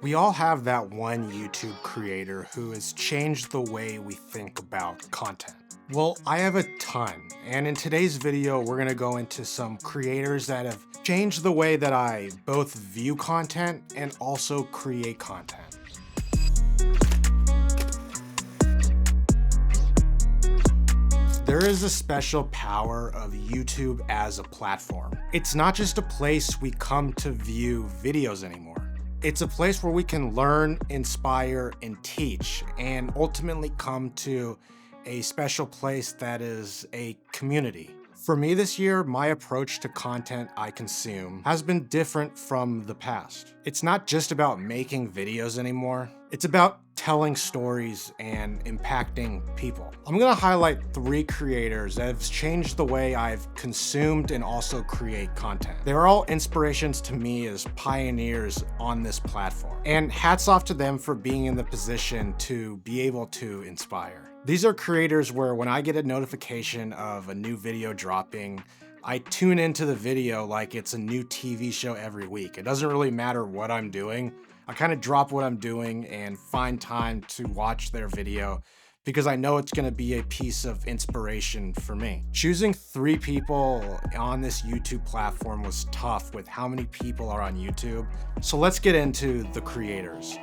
We all have that one YouTube creator who has changed the way we think about content. Well, I have a ton, and in today's video, we're gonna go into some creators that have changed the way that I both view content and also create content. There is a special power of YouTube as a platform. It's not just a place we come to view videos anymore. It's a place where we can learn, inspire, and teach, and ultimately come to a special place that is a community. For me this year, my approach to content I consume has been different from the past. It's not just about making videos anymore. It's about telling stories and impacting people. I'm gonna highlight 3 creators that have changed the way I've consumed and also create content. They're all inspirations to me as pioneers on this platform. And hats off to them for being in the position to be able to inspire. These are creators where when I get a notification of a new video dropping, I tune into the video like it's a new TV show every week. It doesn't really matter what I'm doing. I kind of drop what I'm doing and find time to watch their video because I know it's gonna be a piece of inspiration for me. Choosing 3 people on this YouTube platform was tough with how many people are on YouTube. So let's get into the creators.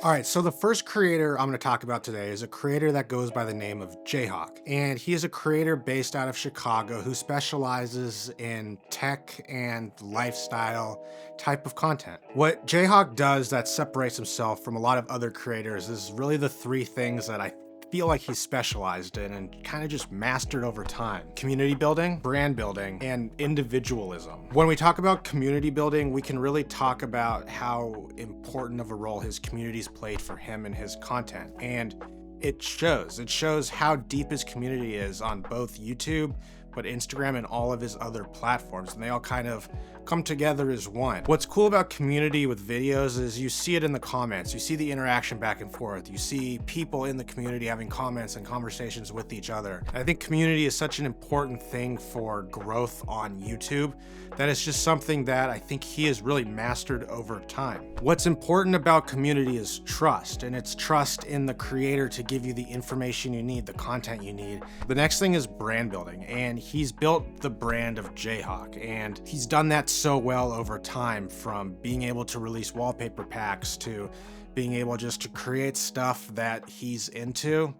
All right, so the first creator I'm gonna talk about today is a creator that goes by the name of Jayhawk. And he is a creator based out of Chicago who specializes in tech and lifestyle type of content. What Jayhawk does that separates himself from a lot of other creators is really the 3 things that I feel like he's specialized in and kind of just mastered over time: community building, brand building, and individualism. When we talk about community building, we can really talk about how important of a role his community's played for him and his content. And it shows how deep his community is on both YouTube, but Instagram and all of his other platforms, and they all kind of come together as one. What's cool about community with videos is you see it in the comments, you see the interaction back and forth, you see people in the community having comments and conversations with each other. And I think community is such an important thing for growth on YouTube that it's just something that I think he has really mastered over time. What's important about community is trust, and it's trust in the creator to give you the information you need, the content you need. The next thing is brand building, and he's built the brand of Jayhawk, and he's done that so well over time, from being able to release wallpaper packs to being able just to create stuff that he's into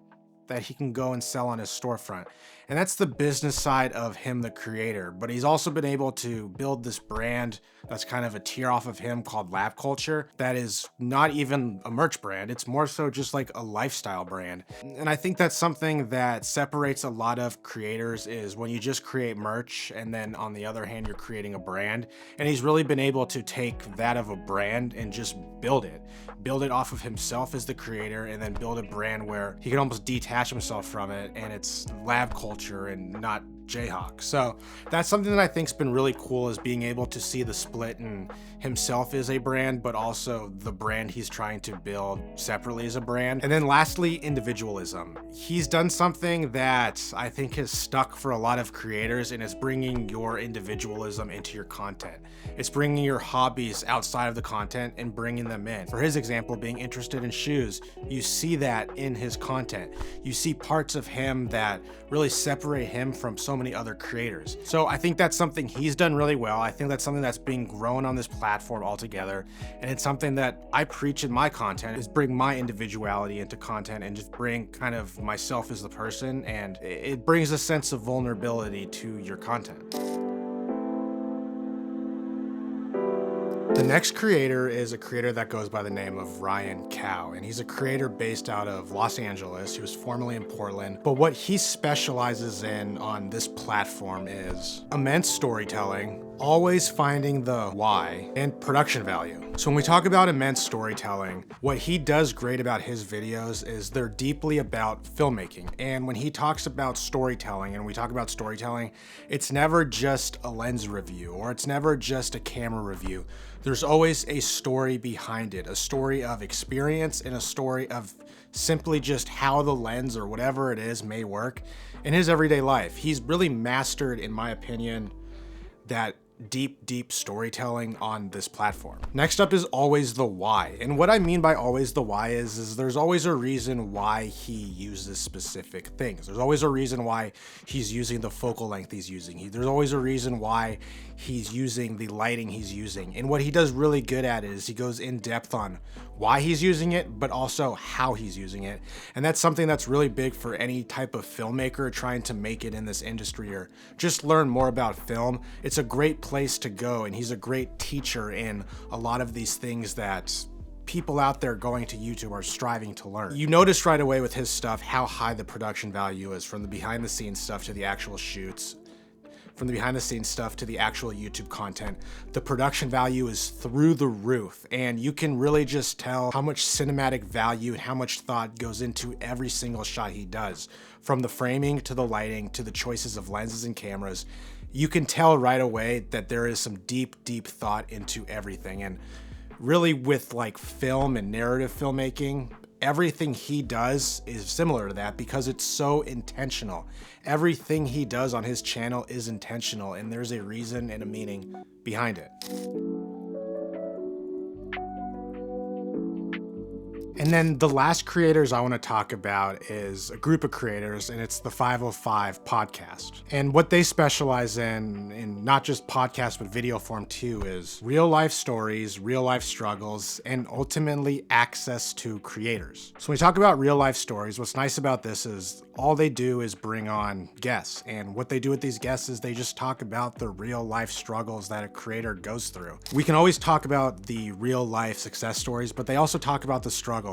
that he can go and sell on his storefront. And that's the business side of him, the creator. But he's also been able to build this brand that's kind of a tier off of him called Lab Culture, that is not even a merch brand. It's more so just like a lifestyle brand. And I think that's something that separates a lot of creators, is when you just create merch and then on the other hand, you're creating a brand. And he's really been able to take that of a brand and just build it off of himself as the creator, and then build a brand where he can almost detach himself from it, and it's Lab Culture and not Jayhawk. So that's something that I think's been really cool, is being able to see the split in himself as a brand, but also the brand he's trying to build separately as a brand. And then lastly, individualism. He's done something that I think has stuck for a lot of creators, and it's bringing your individualism into your content. It's bringing your hobbies outside of the content and bringing them in. For his example, being interested in shoes, you see that in his content. You see parts of him that really separate him from so many other creators. So I think that's something he's done really well. I think that's something that's being grown on this platform altogether. And it's something that I preach in my content, is bring my individuality into content and just bring kind of myself as the person. And it brings a sense of vulnerability to your content. The next creator is a creator that goes by the name of Ryan Cow, and he's a creator based out of Los Angeles. He was formerly in Portland, but what he specializes in on this platform is immense storytelling, always finding the why, and production value. So when we talk about immense storytelling, what he does great about his videos is they're deeply about filmmaking. And when he talks about storytelling, and we talk about storytelling, it's never just a lens review, or it's never just a camera review. There's always a story behind it, a story of experience and a story of simply just how the lens or whatever it is may work in his everyday life. He's really mastered, in my opinion, that deep storytelling on this platform. Next up is always the why. And what I mean by always the why is there's always a reason why he uses specific things. There's always a reason why he's using the focal length he's using. There's always a reason why he's using the lighting he's using. And what he does really good at is he goes in depth on why he's using it, but also how he's using it. And that's something that's really big for any type of filmmaker trying to make it in this industry or just learn more about film. It's a great place to go, and he's a great teacher in a lot of these things that people out there going to YouTube are striving to learn. You notice right away with his stuff how high the production value is, from the behind the scenes stuff to the actual shoots. From the behind the scenes stuff to the actual YouTube content, the production value is through the roof, and you can really just tell how much cinematic value and how much thought goes into every single shot he does. From the framing to the lighting to the choices of lenses and cameras, you can tell right away that there is some deep thought into everything. And really with like film and narrative filmmaking, everything he does is similar to that because it's so intentional. Everything he does on his channel is intentional, and there's a reason and a meaning behind it. And then the last creators I want to talk about is a group of creators, and it's the 505 podcast. And what they specialize in not just podcast, but video form too, is real life stories, real life struggles, and ultimately access to creators. So when we talk about real life stories, what's nice about this is all they do is bring on guests. And what they do with these guests is they just talk about the real life struggles that a creator goes through. We can always talk about the real life success stories, but they also talk about the struggles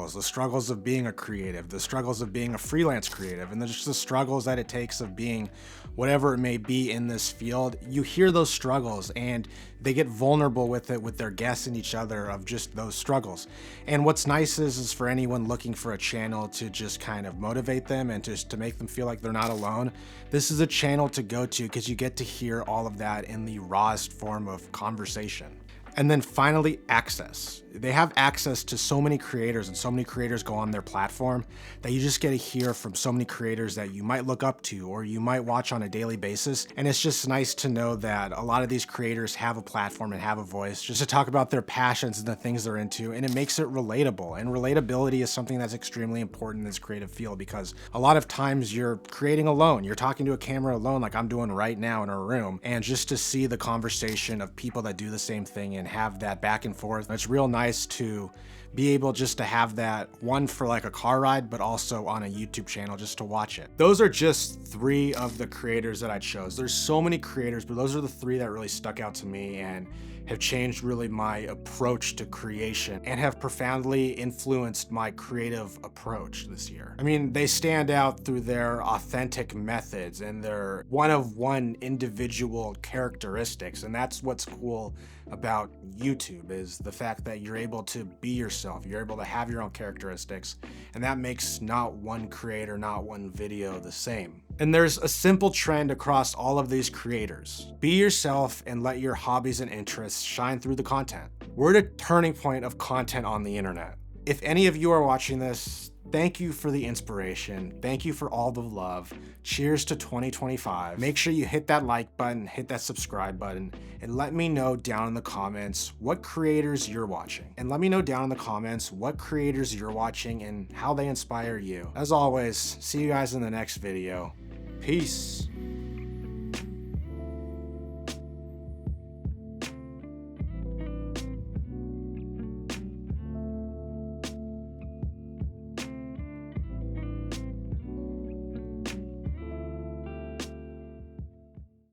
of being a creative, the struggles of being a freelance creative, and just the struggles that it takes of being whatever it may be in this field. You hear those struggles, and they get vulnerable with it with their guests and each other of just those struggles. And what's nice is for anyone looking for a channel to just kind of motivate them and just to make them feel like they're not alone, this is a channel to go to because you get to hear all of that in the rawest form of conversation. And then finally, access. They have access to so many creators, and so many creators go on their platform that you just get to hear from so many creators that you might look up to or you might watch on a daily basis. And it's just nice to know that a lot of these creators have a platform and have a voice just to talk about their passions and the things they're into, and it makes it relatable. And relatability is something that's extremely important in this creative field because a lot of times you're creating alone. You're talking to a camera alone like I'm doing right now in a room, and just to see the conversation of people that do the same thing and have that back and forth, it's real nice to be able just to have that, one for like a car ride, but also on a YouTube channel just to watch it. Those are just 3 of the creators that I chose. There's so many creators, but those are the 3 that really stuck out to me and have changed really my approach to creation and have profoundly influenced my creative approach this year. I mean, they stand out through their authentic methods and their one-of-one individual characteristics, and that's what's cool about YouTube, is the fact that you're able to be yourself, you're able to have your own characteristics, and that makes not one creator, not one video the same. And there's a simple trend across all of these creators. Be yourself and let your hobbies and interests shine through the content. We're at a turning point of content on the internet. If any of you are watching this, thank you for the inspiration. Thank you for all the love. Cheers to 2025. Make sure you hit that like button, hit that subscribe button, and let me know down in the comments what creators you're watching. And let me know down in the comments what creators you're watching and how they inspire you. As always, see you guys in the next video. Peace.